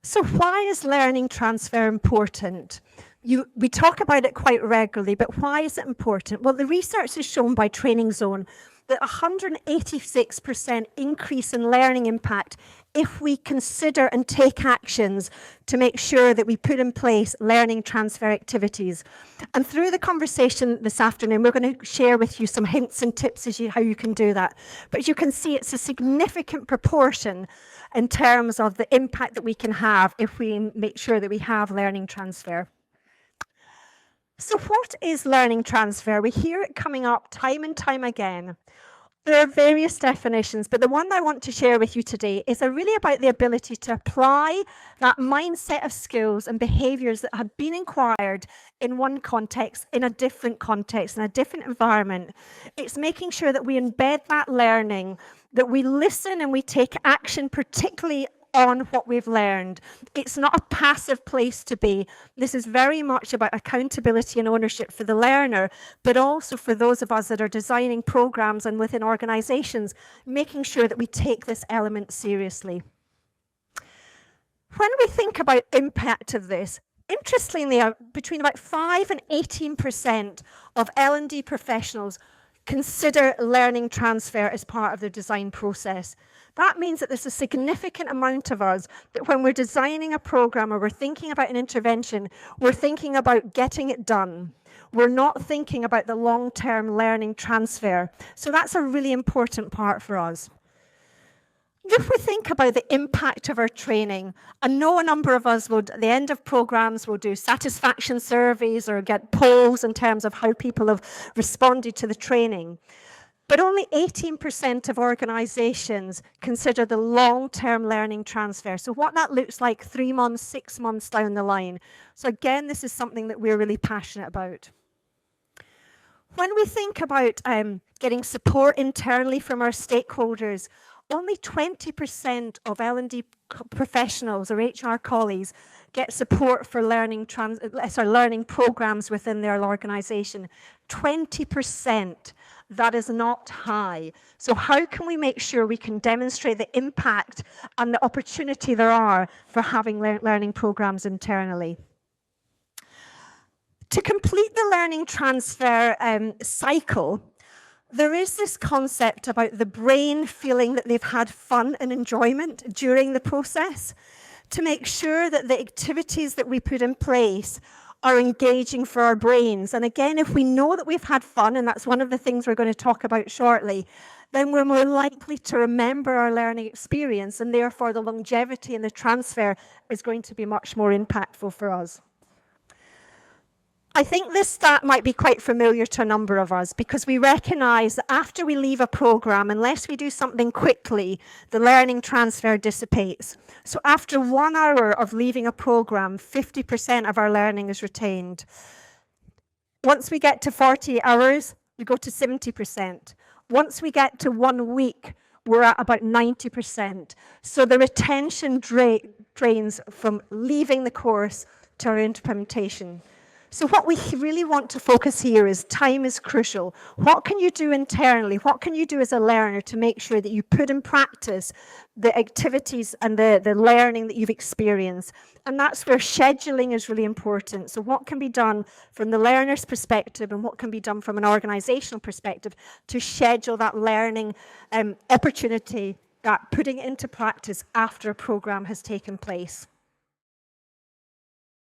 So why is learning transfer important? We talk about it quite regularly, but why is it important? Well, the research is shown by Training Zone that 186% increase in learning impact if we consider and take actions to make sure that we put in place learning transfer activities. And through the conversation this afternoon, we're going to share with you some hints and tips as how you can do that. But as you can see, it's a significant proportion in terms of the impact that we can have if we make sure that we have learning transfer. So what is learning transfer? We hear it coming up time and time again. There are various definitions, but the one I want to share with you today is really about the ability to apply that mindset of skills and behaviours that have been acquired in one context, in a different context, in a different environment. It's making sure that we embed that learning, that we listen and we take action, particularly on what we've learned. It's not a passive place to be. This is very much about accountability and ownership for the learner, but also for those of us that are designing programs and within organizations, making sure that we take this element seriously. When we think about impact of this, interestingly, between about 5 and 18% of L&D professionals consider learning transfer as part of their design process. That means that there's a significant amount of us that when we're designing a program or we're thinking about an intervention, we're thinking about getting it done. We're not thinking about the long-term learning transfer. So that's a really important part for us. If we think about the impact of our training, I know a number of us would, at the end of programs, will do satisfaction surveys or get polls in terms of how people have responded to the training. But only 18% of organizations consider the long-term learning transfer. So what that looks like 3 months, 6 months down the line. So again, this is something that we're really passionate about. When we think about getting support internally from our stakeholders, only 20% of L&D professionals or HR colleagues get support for learning programs within their organization. 20%. That is not high. So how can we make sure we can demonstrate the impact and the opportunity there are for having learning programs internally? To complete the learning transfer cycle, there is this concept about the brain feeling that they've had fun and enjoyment during the process, to make sure that the activities that we put in place are engaging for our brains. And again, if we know that we've had fun, and that's one of the things we're going to talk about shortly, then we're more likely to remember our learning experience, and therefore the longevity and the transfer is going to be much more impactful for us. I think this stat might be quite familiar to a number of us because we recognise that after we leave a programme, unless we do something quickly, the learning transfer dissipates. So after 1 hour of leaving a programme, 50% of our learning is retained. Once we get to 40 hours, we go to 70%. Once we get to 1 week, we're at about 90%. So the retention drains from leaving the course to our implementation. So what we really want to focus here is time is crucial. What can you do internally? What can you do as a learner to make sure that you put in practice the activities and the learning that you've experienced? And that's where scheduling is really important. So what can be done from the learner's perspective and what can be done from an organizational perspective to schedule that learning opportunity, that putting it into practice after a program has taken place.